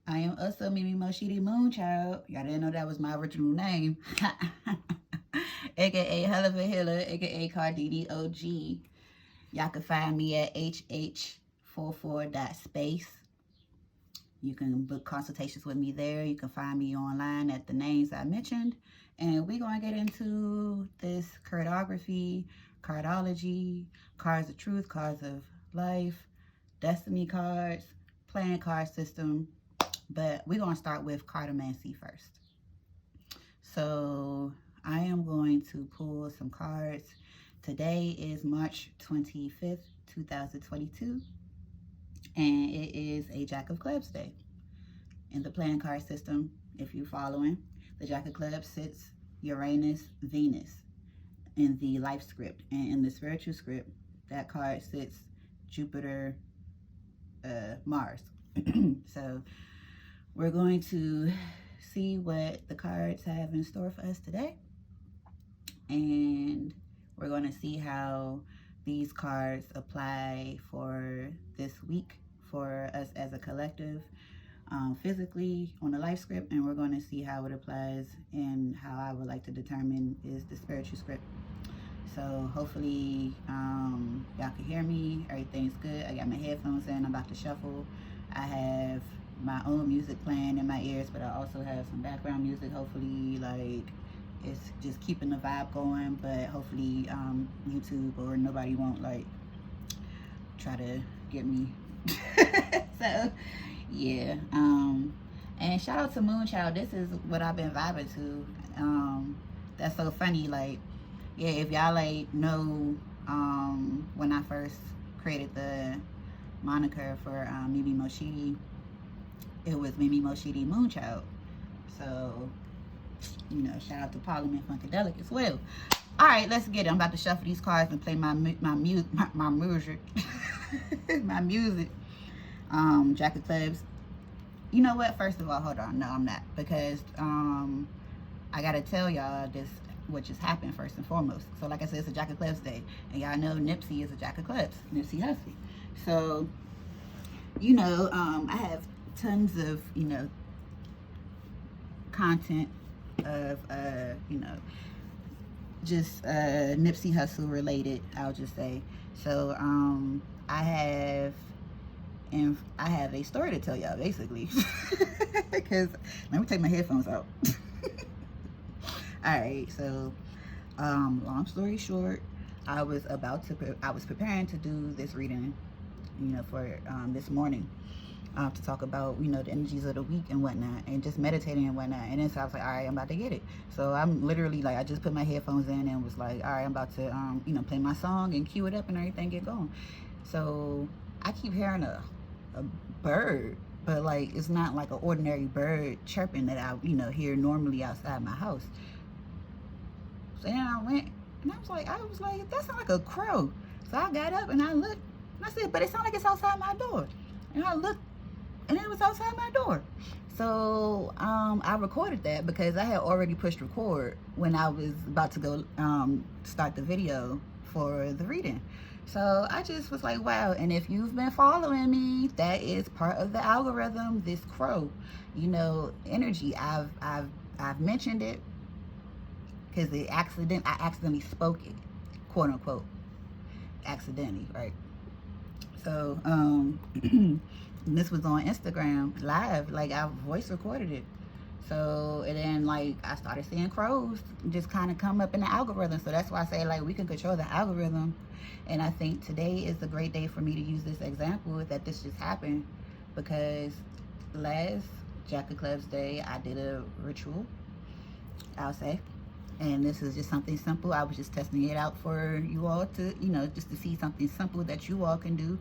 I am also Mimi Motshidi Moonchild. Y'all didn't know that was my original name. AKA Helluva Healer, AKA CardiniOG. Y'all can find me at hh44.space. You can book consultations with me there. You can find me online at the names I mentioned. And we're going to get into this Cardography, Cardology, cards of truth, cards of life, destiny cards, playing card system. But we're going to start with Cartomancy first. So I am going to pull some cards. Today is March 25th, 2022. And it is a Jack of Clubs day. In the playing card system, if you're following, the Jack of Clubs sits Uranus, Venus in the life script. And in the spiritual script, that card sits Jupiter, Mars. So we're going to see what the cards have in store for us today. And we're going to see how these cards apply for this week for us as a collective, physically on the life script, and we're going to see how it applies and how I would like to determine is the spiritual script. So hopefully y'all can hear me, everything's good. I got my headphones in, I'm about to shuffle. I have my own music playing in my ears, but I also have some background music. Hopefully like it's just keeping the vibe going, but hopefully YouTube or nobody won't like try to get me. So yeah, and shout out to Moonchild. This is what I've been vibing to. That's so funny. Like, yeah, if y'all like know, when I first created the moniker for Mimi Motshidi, it was Mimi Motshidi Moonchild. So, you know, shout out to Parliament Funkadelic as well. All right, let's get it. I'm about to shuffle these cards and play my music. My music. Jack of Clubs. You know what? First of all, hold on. No, I'm not, because I gotta tell y'all this, what just happened first and foremost. So, like I said, it's a Jack of Clubs day, and y'all know Nipsey is a Jack of Clubs, Nipsey Hussey. So, you know, I have tons of, you know, content of you know, just Nipsey Hussle related, I'll just say. So I have a story to tell y'all, basically. Because let me take my headphones out. All right, so long story short, I was preparing to do this reading, you know, for this morning, to talk about, you know, the energies of the week and whatnot, and just meditating and whatnot. And then so I was like, all right, I'm about to get it. So I'm literally like, I just put my headphones in and was like, all right, I'm about to you know, play my song and cue it up and everything, get going. So I keep hearing a bird, but like it's not like an ordinary bird chirping that I, you know, hear normally outside my house. So then I went and I was like, that sounds like a crow. So I got up and I looked and I said, but it sounds like it's outside my door. And I looked and it was outside my door. So I recorded that because I had already pushed record when I was about to go start the video for the reading. So I just was like, wow. And if you've been following me, that is part of the algorithm, this crow, you know, energy. I've mentioned it because I accidentally spoke it, quote unquote, accidentally, right? So this was on Instagram live, like I voice recorded it. So, and then like I started seeing crows just kind of come up in the algorithm. So that's why I say like we can control the algorithm. And I think today is a great day for me to use this example that this just happened, because last Jack of Clubs day I did a ritual, I'll say. And this is just something simple. I was just testing it out for you all to, you know, just to see something simple that you all can do.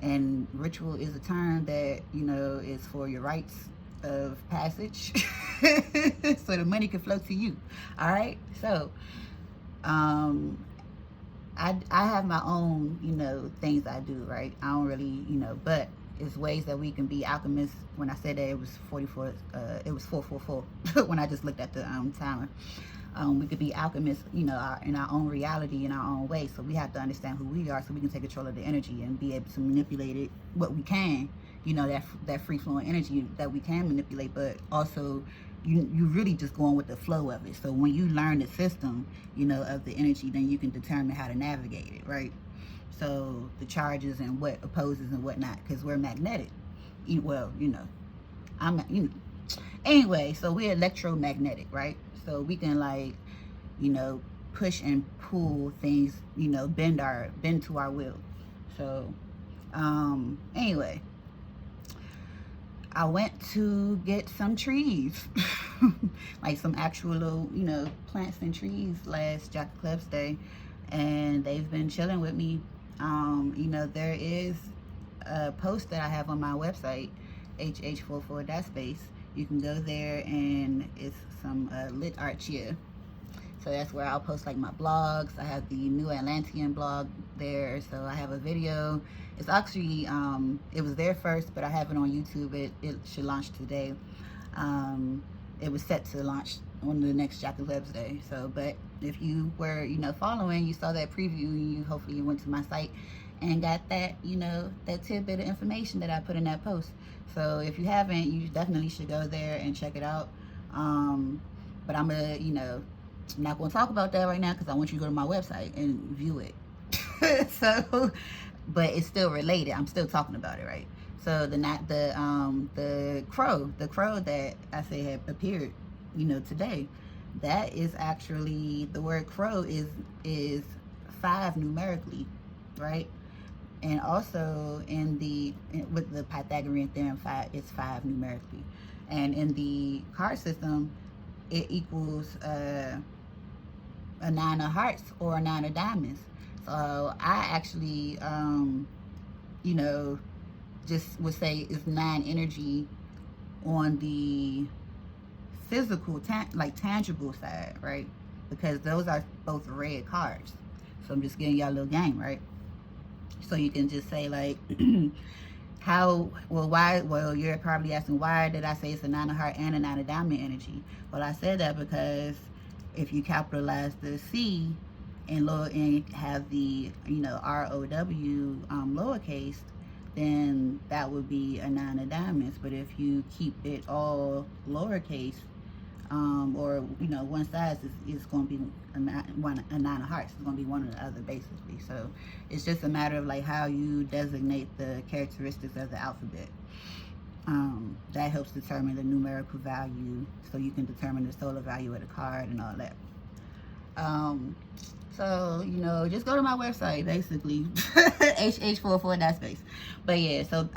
And ritual is a term that, you know, is for your rites of passage so the money can flow to you. All right, so I have my own, you know, things I do, right? I don't really, you know, but it's ways that we can be alchemists. When I said that, it was 44, it was 444 when I just looked at the timer. We could be alchemists, you know, in our own reality, in our own way. So we have to understand who we are so we can take control of the energy and be able to manipulate it what we can, you know, that free flowing energy that we can manipulate, but also you really just going with the flow of it. So when you learn the system, you know, of the energy, then you can determine how to navigate it, right? So the charges and what opposes and whatnot, because we're magnetic. Well, you know, anyway, so we're electromagnetic, right? So we can, like, you know, push and pull things, you know, bend to our will. So anyway, I went to get some trees, like some actual little, you know, plants and trees last Jack of Clubs Day, and they've been chilling with me. You know, there is a post that I have on my website, hh44.space. You can go there, and it's some lit art cheer. So that's where I'll post like my blogs. I have the New Atlantean blog there. So I have a video. It's actually, it was there first, but I have it on YouTube. It should launch today. It was set to launch on the next Jack of Clubs Day. So, but if you were, you know, following, you saw that preview, and you hopefully you went to my site and got that, you know, that tidbit of information that I put in that post. So if you haven't, you definitely should go there and check it out. But I'm gonna, you know, I'm not going to talk about that right now because I want you to go to my website and view it. So, but it's still related. I'm still talking about it, right? So the crow that I said had appeared, you know, today, that is actually, the word crow is 5 numerically, right? And also with the Pythagorean theorem, 5 is 5 numerically, and in the card system, it equals a 9 of hearts or a 9 of diamonds. So I actually, you know, just would say it's 9 energy on the physical, like tangible side, right? Because those are both red cards. So I'm just giving y'all a little game, right? So you can just say like, well, you're probably asking, why did I say it's a 9 of heart and a 9 of diamond energy? Well, I said that because if you capitalize the C and have the, you know, ROW lowercase, then that would be a 9 of diamonds. But if you keep it all lowercase, or, you know, one side is going to be a 9 of hearts. It's going to be one or the other, basically. So it's just a matter of like how you designate the characteristics of the alphabet. That helps determine the numerical value, so you can determine the solar value of the card and all that. So, you know, just go to my website, basically, hh44.space. But yeah, so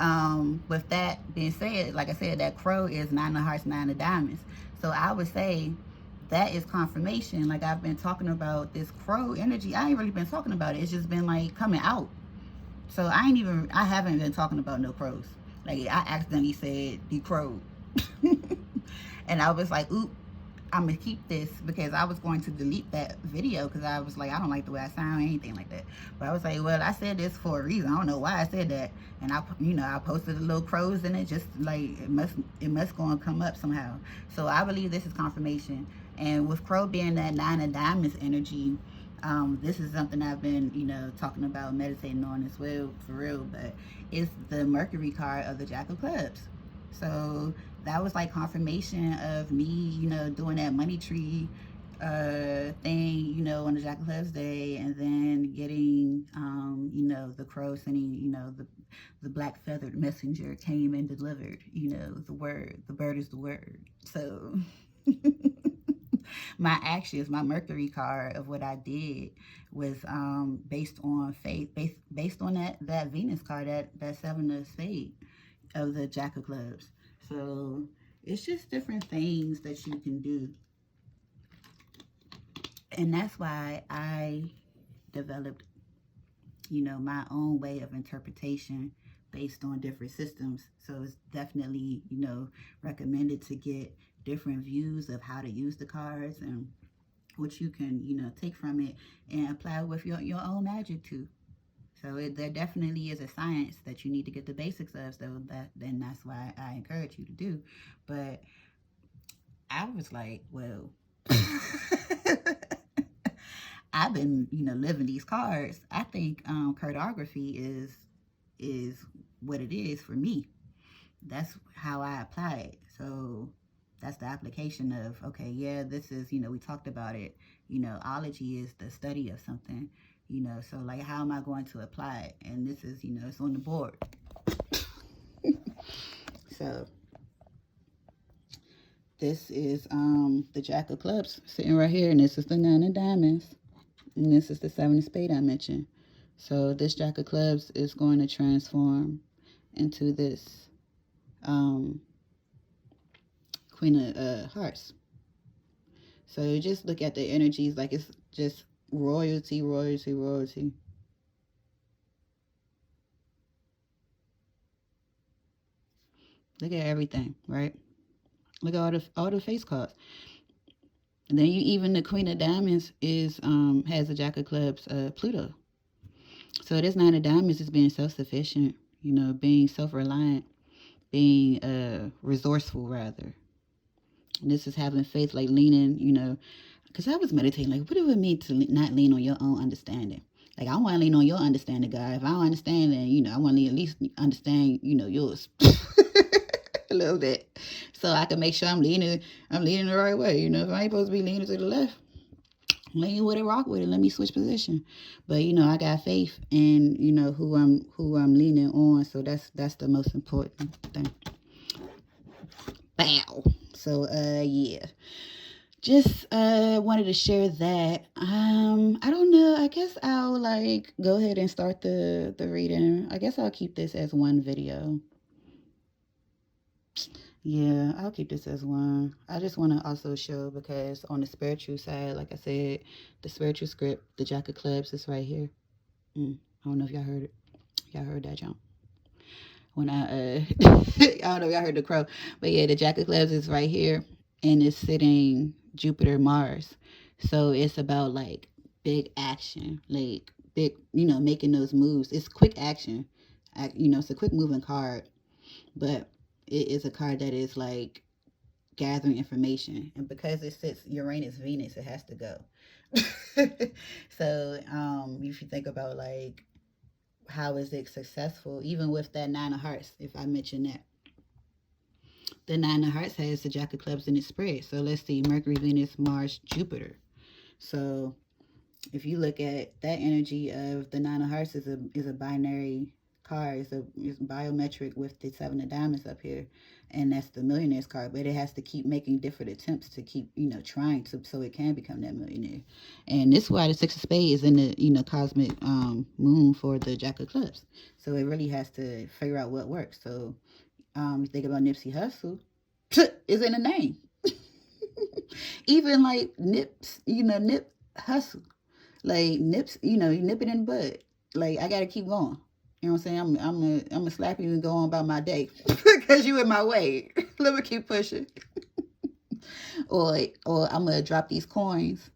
with that being said, like I said, that crow is 9 of hearts, 9 of diamonds. So I would say that is confirmation. Like, I've been talking about this crow energy. I ain't really been talking about it. It's just been like coming out. So I haven't been talking about no crows. Like, I accidentally said the crow. And I was like, oop, I'm gonna keep this, because I was going to delete that video because I was like, I don't like the way I sound or anything like that. But I was like, well, I said this for a reason. I don't know why I said that. And I, you know, I posted the little crows in it, just like it must go and come up somehow. So I believe this is confirmation. And with crow being that 9 of diamonds energy, this is something I've been, you know, talking about, meditating on as well, for real. But it's the Mercury card of the Jack of Clubs. So that was like confirmation of me, you know, doing that money tree thing, you know, on the Jack of Clubs Day, and then getting, you know, the crow sending, you know, the black feathered messenger came and delivered, you know, the word. The bird is the word. So my actions, my Mercury card of what I did was based on faith, based on that Venus card, that 7 of spades of the Jack of Clubs. So it's just different things that you can do. And that's why I developed, you know, my own way of interpretation based on different systems. So it's definitely, you know, recommended to get different views of how to use the cards and what you can, you know, take from it and apply with your own magic too. So there definitely is a science that you need to get the basics of, so then that's why I encourage you to do. But I was like, well, I've been, you know, living these cards. I think Cardography is what it is for me. that's how I apply it. So that's the application of, okay, yeah, this is, we talked about it. Ology is the study of something, so like, how am I going to apply it? And this is, it's on the board. So this is the Jack of Clubs sitting right here, and this is the Nine of Diamonds, and this is the Seven of Spades I mentioned. So this Jack of Clubs is going to transform into this Queen of Hearts. So just look at the energies like it's just royalty, royalty, royalty. Look at everything, right? Look at all the face cards. And then even the Queen of Diamonds is has a Jack of Clubs, Pluto. So this Nine of Diamonds is being self-sufficient, being self-reliant, being resourceful rather. And this is having faith, like leaning, because I was meditating, like, what do it mean to not lean on your own understanding? Like, I want to lean on your understanding, God. If I don't understand, then, I want to at least understand, yours a little bit. So I can make sure I'm leaning the right way. If I ain't supposed to be leaning to the left, lean with it, rock with it. Let me switch position. But, I got faith in, who I'm leaning on. So that's the most important thing. Bow. So, yeah. Just wanted to share that. I don't know. I guess I'll like go ahead and start the reading. I guess I'll keep this as one video. Yeah, I'll keep this as one. I just want to also show, because on the spiritual side, like I said, the spiritual script, the Jack of Clubs is right here. I don't know if y'all heard it. Y'all heard that, John? When I don't know if y'all heard the crow, but yeah, the Jack of Clubs is right here, and it's sitting Jupiter, Mars. So it's about like big action, like big, making those moves. It's quick action. It's a quick moving card, but it is a card that is like gathering information. And because it sits Uranus, Venus, it has to go. So if you think about like, how is it successful, even with that Nine of Hearts, if I mention that. The Nine of Hearts has the Jack of Clubs in its spread. So let's see, Mercury, Venus, Mars, Jupiter. So if you look at that energy of the Nine of Hearts is a binary card. It's biometric with the Seven of Diamonds up here, and that's the millionaire's card. But it has to keep making different attempts to keep trying to, so it can become that millionaire. And this is why the Six of Spades is in the cosmic moon for the Jack of Clubs. So it really has to figure out what works. So you think about Nipsey Hussle, is in the name. Even like Nips, Nip Hustle. Like Nips, you nip it in the bud. Like, I gotta keep going. You know what I'm saying? I'm gonna slap you and go on about my day because you in my way. Let me keep pushing. or I'm gonna drop these coins,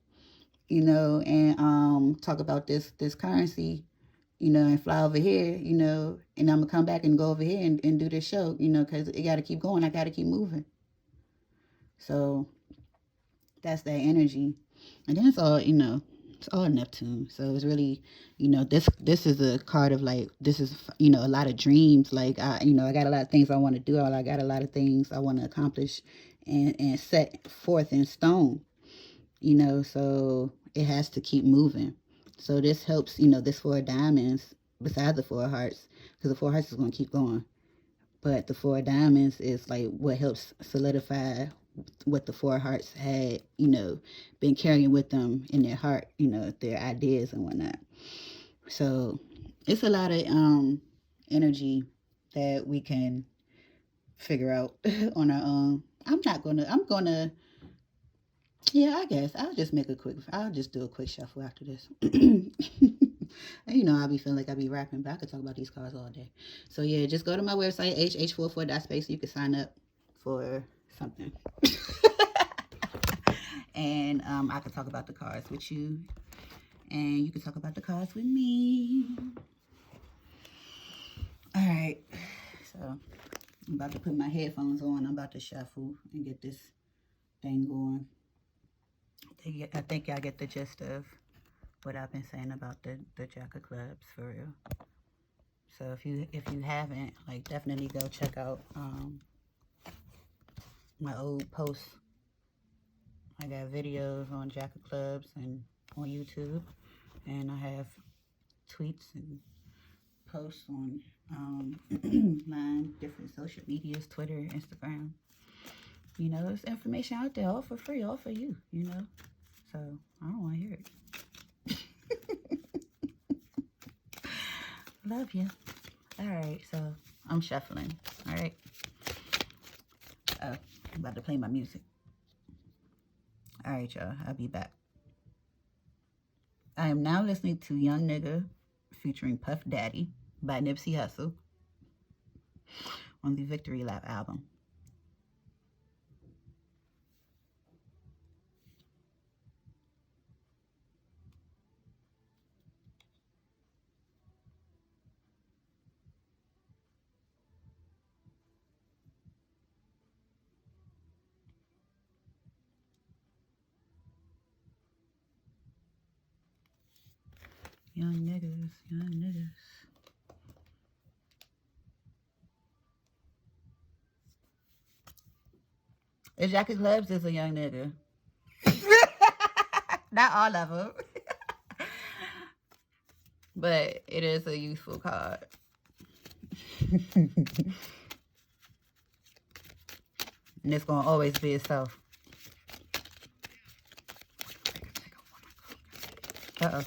and talk about this currency, and fly over here, and I'm gonna come back and go over here and do this show, because it gotta keep going. I gotta keep moving. So that's that energy. And then it's all, it's all Neptune. So it's really, this is a card of like, this is, a lot of dreams. Like, I got a lot of things I want to do. I got a lot of things I want to accomplish and set forth in stone, so it has to keep moving. So this helps, this Four of Diamonds besides the Four of Hearts, because the Four of Hearts is going to keep going. But the Four of Diamonds is like what helps solidify what the Four of Hearts had, been carrying with them in their heart, their ideas and whatnot. So it's a lot of energy that we can figure out on our own. Yeah, I guess I'll just do a quick shuffle after this. I'll be feeling like I'll be rapping, but I could talk about these cards all day. So yeah, just go to my website, hh44.space, so you can sign up for something. And I could talk about the cards with you, and you can talk about the cards with me. All right, so I'm about to put my headphones on. I'm about to shuffle and get this thing going. I think y'all get the gist of what I've been saying about the Jack of Clubs, for real. So if you haven't, like, definitely go check out my old posts. I got videos on Jack of Clubs and on YouTube, and I have tweets and posts on line, different social medias, Twitter, Instagram. You know, there's information out there, all for free, all for you, you know. So I don't want to hear it. Love you. All right, so I'm shuffling. All right. Oh, I'm about to play my music. All right, y'all. I'll be back. I am now listening to Young Nigga featuring Puff Daddy by Nipsey Hussle on the Victory Lap album. Young niggas, young niggas. The Jack of Clubs is a young nigga. Not all of them. But it is a useful card. And it's going to always be itself. Uh-oh.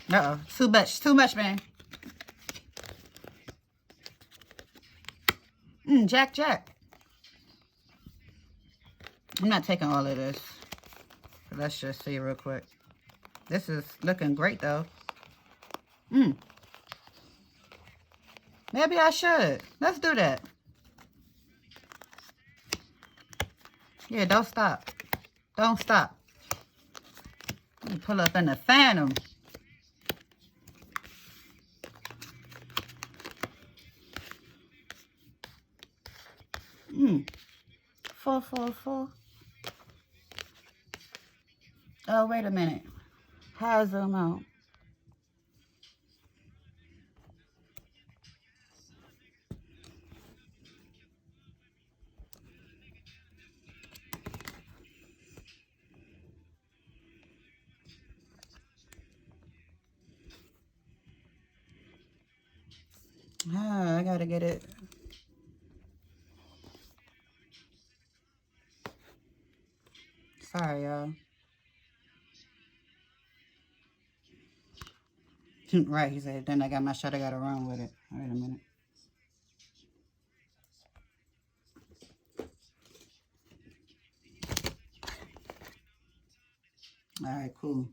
Uh-oh. Too much. Too much, man. Jack, Jack. I'm not taking all of this. Let's just see real quick. This is looking great, though. Maybe I should. Let's do that. Yeah, don't stop. Don't stop. Let me pull up in the Phantom. Four, four, four. Oh, wait a minute. How I zoom out? Oh, I gotta get it. Sorry, y'all. Right, he said, then I got my shot, I gotta run with it. Wait a minute. All right, cool.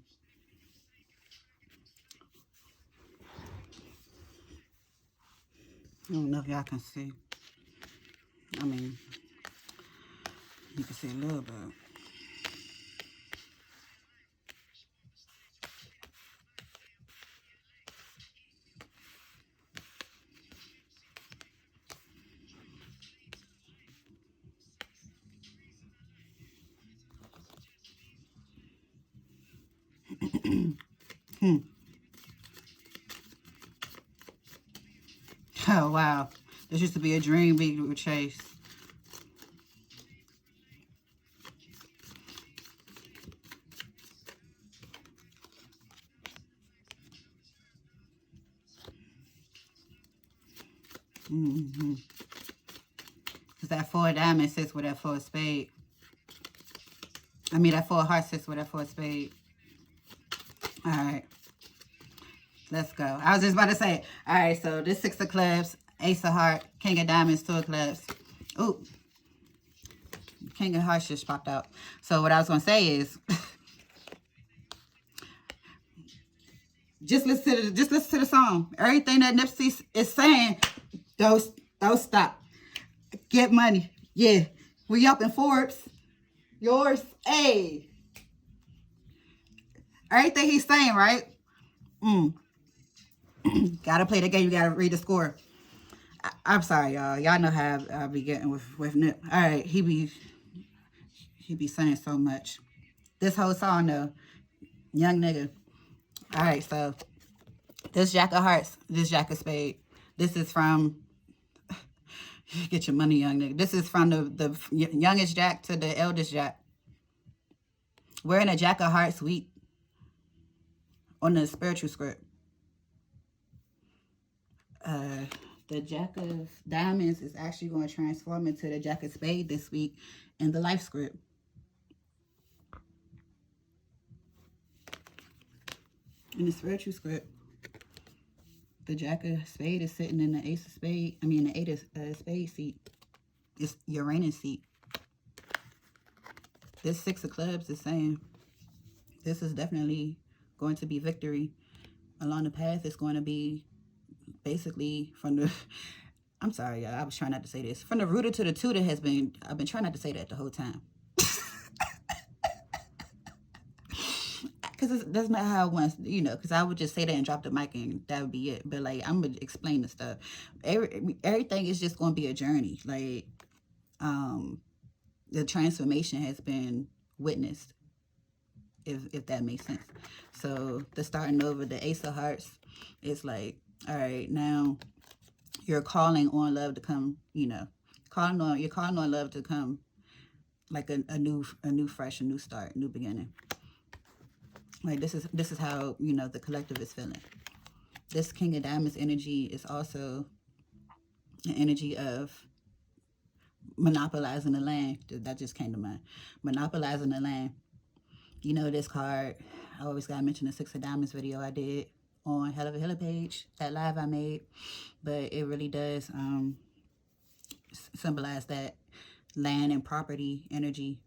I don't know if y'all can see. I mean, you can see a little bit. Oh, wow. This used to be a dream we would chase. Because that 4 of diamonds sits with that 4 of spade. I mean, that 4 of hearts sits with that 4 of spade. All right. Let's go. I was just about to say. All right, so this 6 of clubs, ace of heart, king of diamonds, 2 of clubs. Ooh. King of hearts just popped out. So what I was going to say is, just listen to the song. Everything that Nipsey is saying, don't stop. Get money. Yeah. We up in Forbes. Yours. Hey. Everything he's saying, right? Gotta play the game. You gotta read the score. I'm sorry, y'all. Y'all know how I be getting with Nip. All right. He be saying so much. This whole song, though. Young nigga. All right, so this Jack of Hearts, this Jack of Spade. This is from, get your money, young nigga. This is from the youngest Jack to the eldest Jack. We're in a Jack of Hearts week on the spiritual script. The Jack of Diamonds is actually going to transform into the Jack of Spades this week in the life script. In the spiritual script, the Jack of Spades is sitting in the Ace of Spades. I mean, the Eight of Spades seat. It's Uranus seat. This Six of Clubs is saying this is definitely going to be victory. Along the path, it's going to be basically from the, I'm sorry, I was trying not to say this. From the rooter to the tutor has been, I've been trying not to say that the whole time. Because that's not how I want, you know, because I would just say that and drop the mic and that would be it. But, like, I'm going to explain the stuff. Everything is just going to be a journey. Like, the transformation has been witnessed, if that makes sense. So, the starting over, the Ace of Hearts, it's like, all right, now you're calling on love to come, you know, you're calling on love to come, like a new fresh, a new start, new beginning. Like, this is how, you know, the collective is feeling. This King of Diamonds energy is also an energy of monopolizing the land. That just came to mind. Monopolizing the land. You know, this card, I always got to mention the Six of Diamonds video I did on Helluva page, that live I made. But it really does symbolize that land and property energy.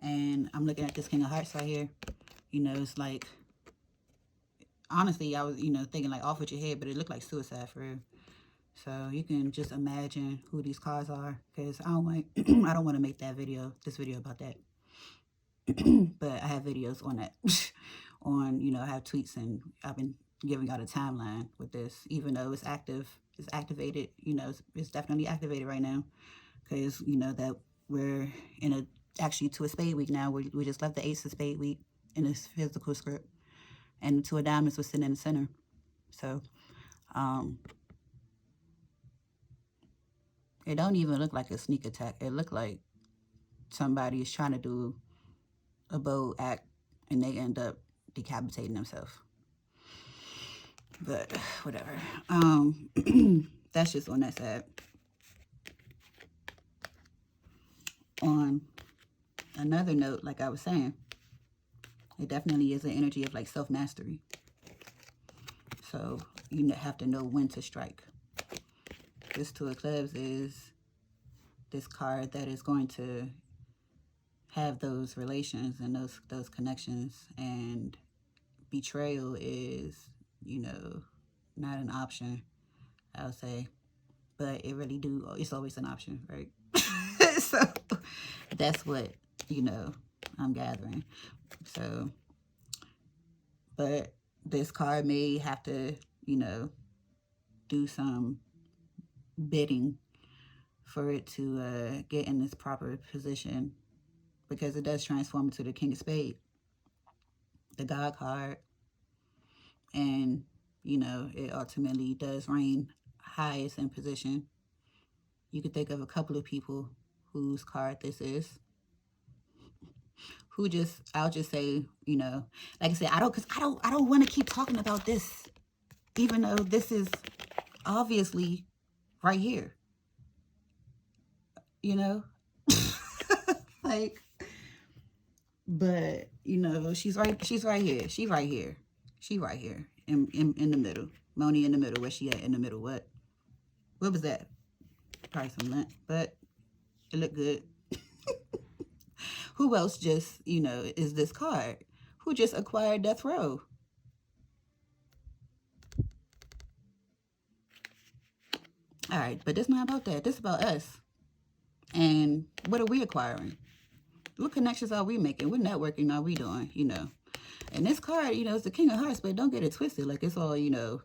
And I'm looking at this King of Hearts right here. You know, it's like, honestly, I was, you know, thinking like off with your head, but it looked like suicide for real. So you can just imagine who these cards are, because I don't want I don't want to make this video about that. But I have videos on that. On, you know, I have tweets, and I've been giving y'all a timeline with this, even though it's activated, you know, it's definitely activated right now, because, you know, that we're in actually to a spade week now. We just left the Ace of Spade week in this physical script, and the Two of Diamonds was sitting in the center. So it don't even look like a sneak attack. It looked like somebody is trying to do a bold act and they end up decapitating themselves. But whatever. That's just on that side. On another note, like I was saying, it definitely is an energy of like self-mastery. So you have to know when to strike. This Two of Clubs is this card that is going to have those relations and those connections, and betrayal is, you know, not an option, I would say, but it's always an option, right? So that's what, you know, I'm gathering. So, but this card may have to, you know, do some bidding for it to get in this proper position, because it does transform into the King of Spades, the God card, and, you know, it ultimately does reign highest in position. You could think of a couple of people whose card this is, who I'll just say, you know, like I said, I don't want to keep talking about this, even though this is obviously right here, you know. Like, but, you know, she's right here. She right here in the middle. Moni in the middle. Where she at in the middle? What was that? Probably some lint, but it looked good. Who else just, you know, is this card? Who just acquired Death Row? All right, but this not about that. This is about us. And what are we acquiring? What connections are we making? What networking are we doing, you know? And this card, you know, it's the King of Hearts, but don't get it twisted. Like, it's all, you know,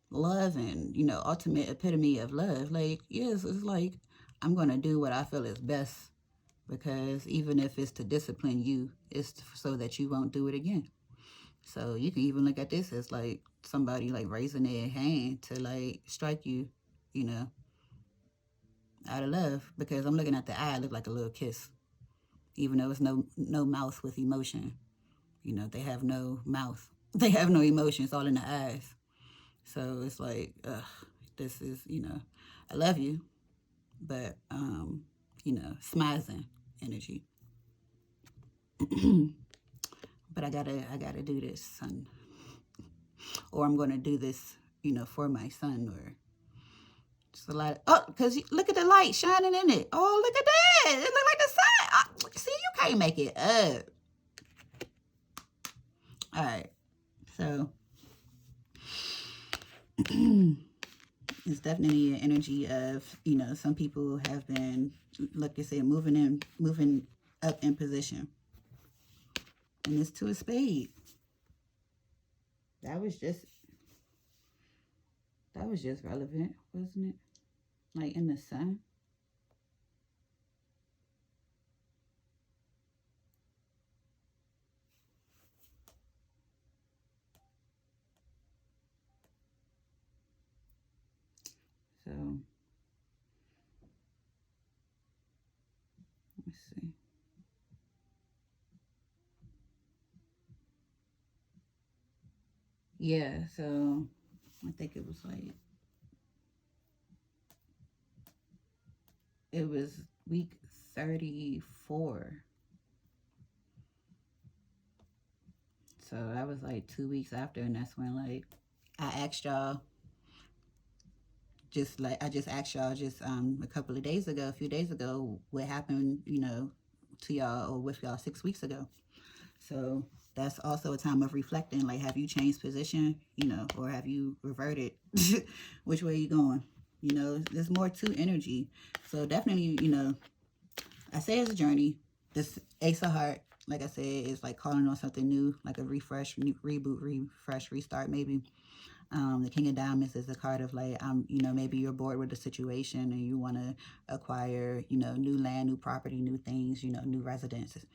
love and, you know, ultimate epitome of love. Like, yes, it's like, I'm going to do what I feel is best, because even if it's to discipline you, it's so that you won't do it again. So you can even look at this as like somebody like raising their hand to like strike you, you know, out of love. Because I'm looking at the eye, it look like a little kiss, even though it's no mouth with emotion. You know, they have no mouth. They have no emotion. It's all in the eyes. So it's like, ugh, this is, you know, I love you, but you know, smizing energy. But I gotta do this, son. Or I'm gonna do this, you know, for my son, or just a lot of, oh, because look at the light shining in it. Oh, look at that. It look like the sun. Oh, see, you can't make it up. All right. So it's definitely an energy of, you know, some people have been, like I said, moving up in position. And it's 2 of spades. That was just relevant, wasn't it? Like in the sun. So let's see. Yeah, so I think it was like, it was week 34. So that was like 2 weeks after, and that's when like I asked y'all, just like I just asked y'all just a few days ago, what happened, you know, to y'all or with y'all 6 weeks ago. So that's also a time of reflecting. Like, have you changed position, you know, or have you reverted? Which way are you going? You know, there's more to energy. So definitely, you know, I say it's a journey. This Ace of Heart, like I said, is like calling on something new, like a refresh, new, reboot, refresh, restart, maybe. The King of Diamonds is a card of like, you know, maybe you're bored with the situation and you want to acquire, you know, new land, new property, new things, you know, new residences,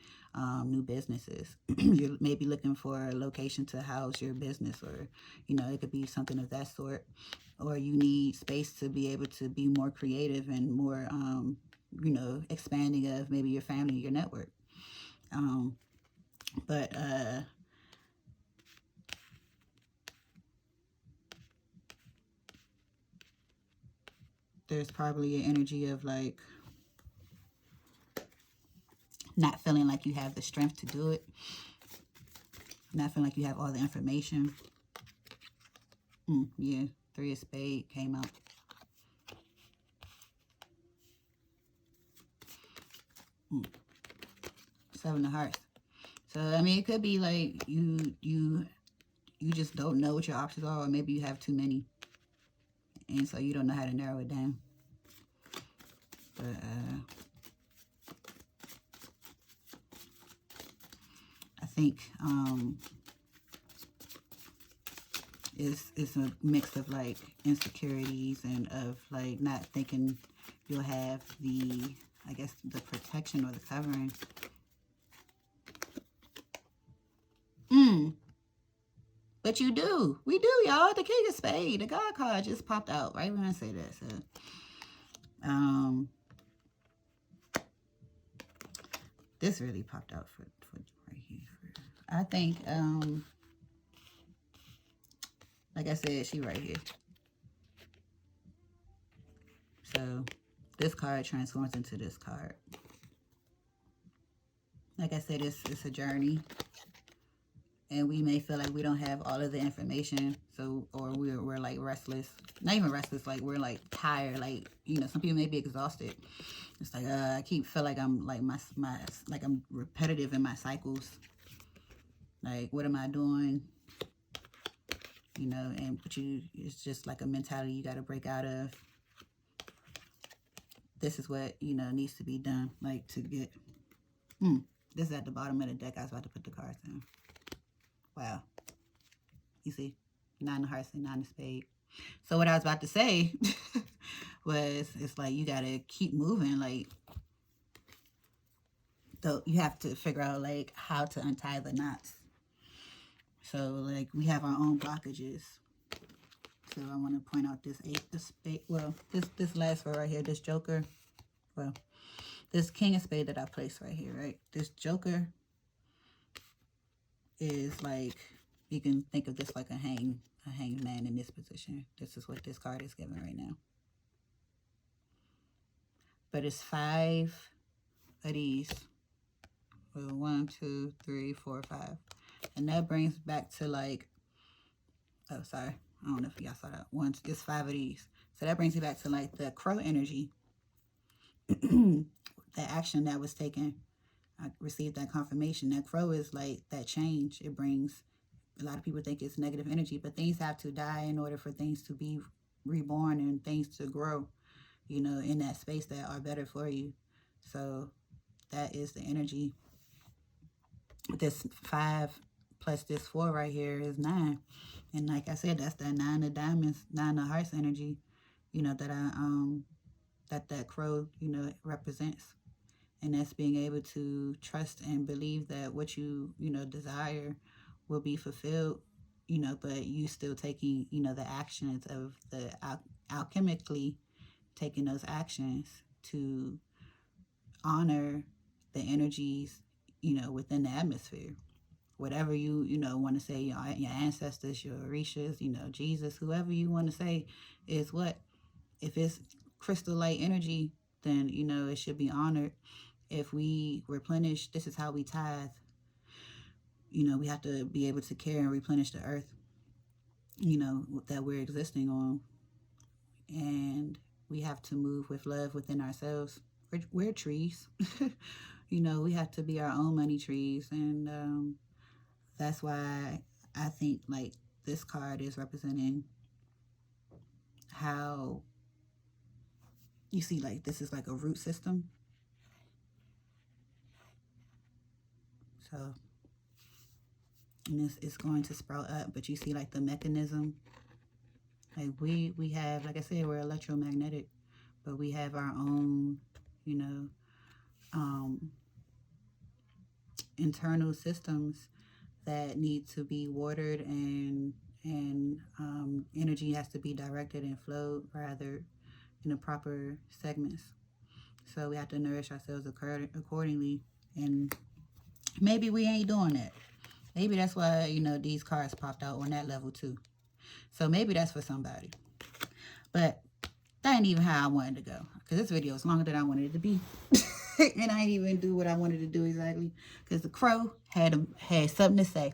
new businesses. You're maybe looking for a location to house your business, or, you know, it could be something of that sort. Or you need space to be able to be more creative and more, you know, expanding of maybe your family, your network. But there's probably an energy of like not feeling like you have the strength to do it, not feeling like you have all the information. Yeah, 3 of Spades came out. Seven of Hearts. So I mean, it could be like you just don't know what your options are, or maybe you have too many, and so you don't know how to narrow it down. But I think it's a mix of like insecurities and of like not thinking you'll have the, I guess, the protection or the covering. But you do. We do, y'all. The King of Spades, the God card just popped out right when I say that. So this really popped out for right here. I think like I said, she right here. So this card transforms into this card. Like I said, it's a journey. And we may feel like we don't have all of the information. So, or we're like restless. Not even restless, like we're like tired. Like, you know, some people may be exhausted. It's like, I feel like I'm like like I'm repetitive in my cycles. Like, what am I doing? You know, and it's just like a mentality you got to break out of. This is what, you know, needs to be done. Like, to get, this is at the bottom of the deck. I was about to put the cards in. Wow. You see? 9 of Hearts and 9 of Spades. So what I was about to say was, it's like you got to keep moving. Like, so you have to figure out like how to untie the knots. So, like, we have our own blockages. So I want to point out this spade. Well, this last one right here, this Joker. Well, this King of Spade that I placed right here, right? This Joker is like, you can think of this like a hanged man in this position. This is what this card is giving right now. But it's 5 of these. Well, 1, 2, 3, 4, 5. And that brings back to like, oh, sorry. I don't know if y'all saw that. It's 5 of these. So that brings me back to like the crow energy. The action that was taken. I received that confirmation. That crow is like that change. It brings, a lot of people think it's negative energy, but things have to die in order for things to be reborn and things to grow, you know, in that space that are better for you. So that is the energy. This 5 plus this 4 right here is 9. And like I said, that's that 9 of diamonds, 9 of hearts energy, you know, that that crow, you know, represents. And that's being able to trust and believe that what you know, desire will be fulfilled, you know, but you still taking, you know, the actions of the alchemically taking those actions to honor the energies, you know, within the atmosphere. Whatever you know, want to say, your ancestors, your Orishas, you know, Jesus, whoever you want to say is what. If it's crystal light energy, then, you know, it should be honored. If we replenish, this is how we tithe. You know, we have to be able to care and replenish the earth, you know, that we're existing on. And we have to move with love within ourselves. We're trees. You know, we have to be our own money trees. And that's why I think, like, this card is representing how, you see, like, this is like a root system. So, and this is going to sprout up, but you see, like, the mechanism. Like, we have, like I said, we're electromagnetic, but we have our own, you know, internal systems that need to be watered, and energy has to be directed and flowed rather in the proper segments. So we have to nourish ourselves accordingly, and maybe we ain't doing that. Maybe that's why, you know, these cards popped out on that level too. So maybe that's for somebody. But that ain't even how I wanted to go, because this video is longer than I wanted it to be. And I didn't even do what I wanted to do exactly, because the crow had something to say.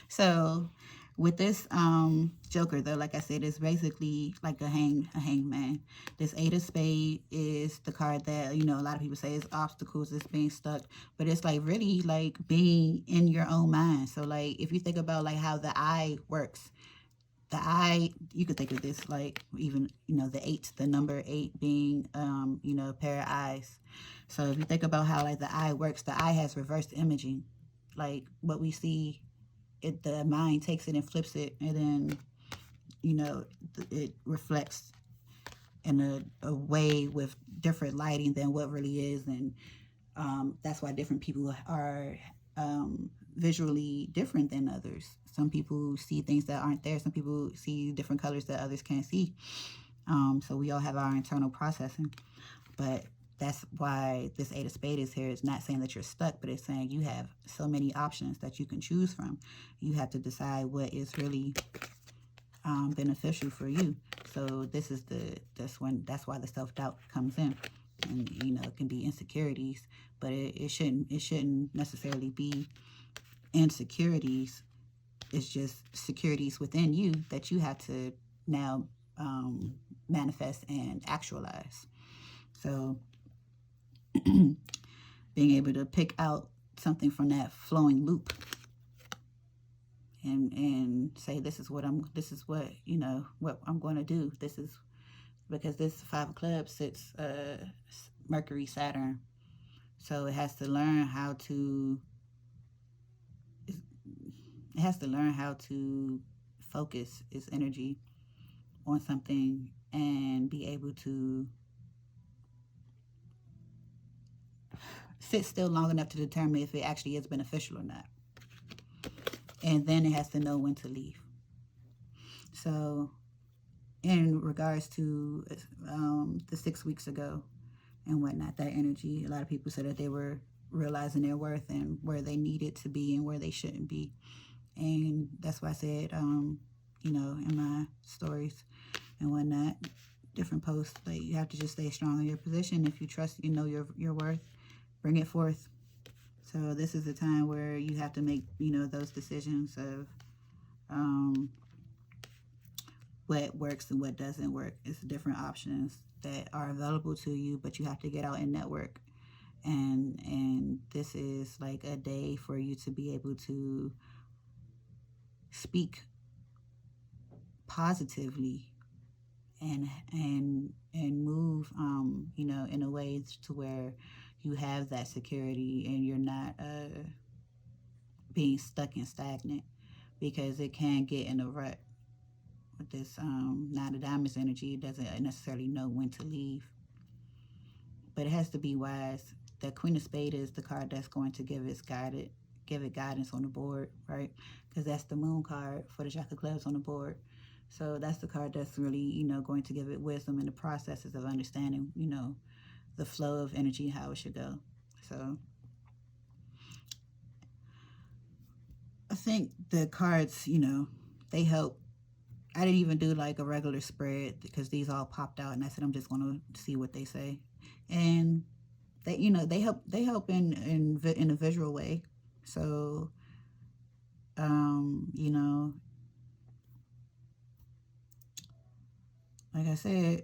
So with this Joker, though, like I said, it's basically like a hangman. This 8 of Spades is the card that, you know, a lot of people say is obstacles, it's being stuck, but it's like really like being in your own mind. So like, if you think about like how the eye works, the eye, you could think of this like even, you know, the 8, the number 8 being, you know, a pair of eyes. So if you think about how like the eye works, the eye has reversed imaging. Like what we see, the mind takes it and flips it, and then, you know, it reflects in a way with different lighting than what really is. And that's why different people are visually different than others. Some people see things that aren't there. Some people see different colors that others can't see. So we all have our internal processing. But that's why this 8 of Spades is here. It's not saying that you're stuck, but it's saying you have so many options that you can choose from. You have to decide what is really beneficial for you. So this is that's why the self-doubt comes in. And, you know, it can be insecurities, but it shouldn't necessarily be insecurities. It's just securities within you that you have to now manifest and actualize. So being able to pick out something from that flowing loop and say, this is what you know, what I'm going to do. This is because this 5 of Clubs sits Mercury, Saturn. So it has to learn how to focus its energy on something and be able to sit still long enough to determine if it actually is beneficial or not. and then it has to know when to leave. So in regards to the 6 weeks ago and whatnot, that energy, a lot of people said that they were realizing their worth and where they needed to be and where they shouldn't be. And that's why I said, you know, in my stories and whatnot, different posts, like, you have to just stay strong in your position. If you trust, you know, your worth, bring it forth. So this is the time where you have to make, you know, those decisions of what works and what doesn't work. It's different options that are available to you, but you have to get out and network. And this is like a day for you to be able to speak positively and move, you know, in a way to where you have that security and you're not being stuck and stagnant, because it can get in a rut with this Nine of Diamonds energy. It doesn't necessarily know when to leave, but it has to be wise. The Queen of Spades is the card that's going to give it guidance on the board, right? Because that's the Moon card for the Jack of Clubs on the board. So that's the card that's really, you know, going to give it wisdom in the processes of understanding, you know, the flow of energy, how it should go. So I think the cards, you know, they help. I didn't even do like a regular spread because these all popped out, and I said I'm just going to see what they say. And they, you know, they help in a visual way. So you know, like I said,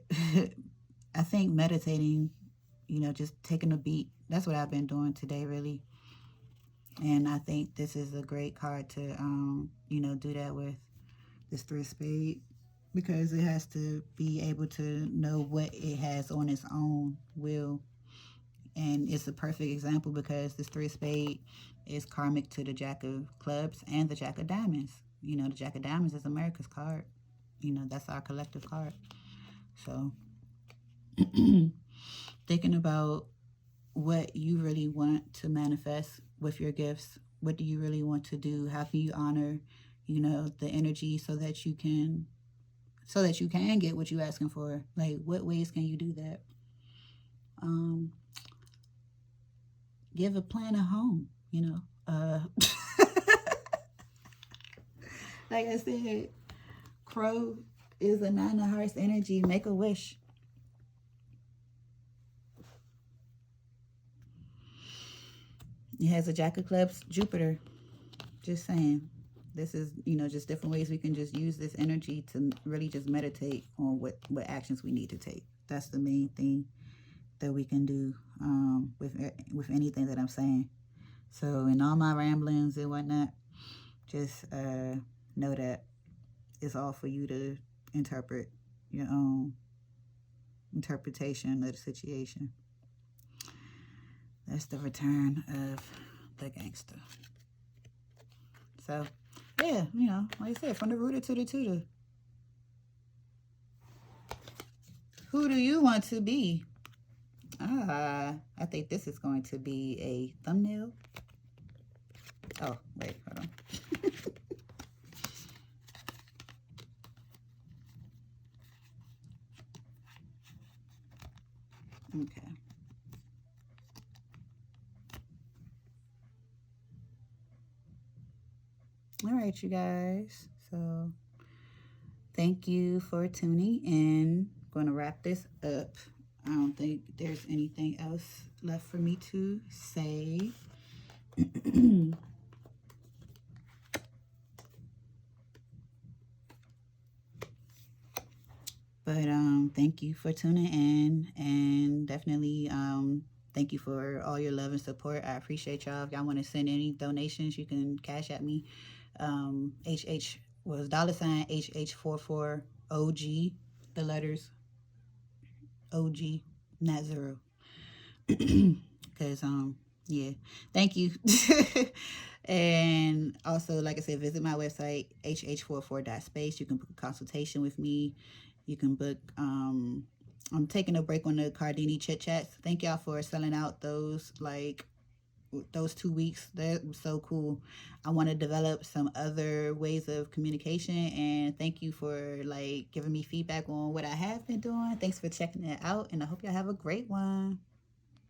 I think meditating, you know, just taking a beat, that's what I've been doing today, really. And I think this is a great card to, you know, do that with, this Three of Spades, because it has to be able to know what it has on its own will. And it's a perfect example because this Three of Spades is karmic to the Jack of Clubs and the Jack of Diamonds. You know, the Jack of Diamonds is America's card. You know, that's our collective card. So thinking about what you really want to manifest with your gifts. What do you really want to do? How can you honor, you know, the energy so that you can get what you're asking for? Like, what ways can you do that? Give a plan a home, you know. Like I said, Crow is a Nine of Hearts energy. Make a wish. It has a Jack of Clubs, Jupiter. Just saying. This is, you know, just different ways we can just use this energy to really just meditate on what actions we need to take. That's the main thing that we can do with anything that I'm saying. So in all my ramblings and whatnot, just know that it's all for you to interpret your own interpretation of the situation. That's the return of the gangster. So, yeah, you know, like I said, from the rooter to the tutor. Who do you want to be? I think this is going to be a thumbnail. Oh, wait, hold on. Okay. All right, you guys. So thank you for tuning in. I'm going to wrap this up. I don't think there's anything else left for me to say. But thank you for tuning in, and definitely thank you for all your love and support. I appreciate y'all. If y'all want to send any donations, you can cash at me. HH was $ HH44OG, the letters OG, not 0. Because yeah, thank you. And also, like I said, visit my website, hh44.space. You can book a consultation with me. You can book, I'm taking a break on the Cardini chit chats. Thank y'all for selling out those, like, those 2 weeks. That was so cool. I want to develop some other ways of communication, and thank you for like giving me feedback on what I have been doing. Thanks for checking it out, and I hope y'all have a great one.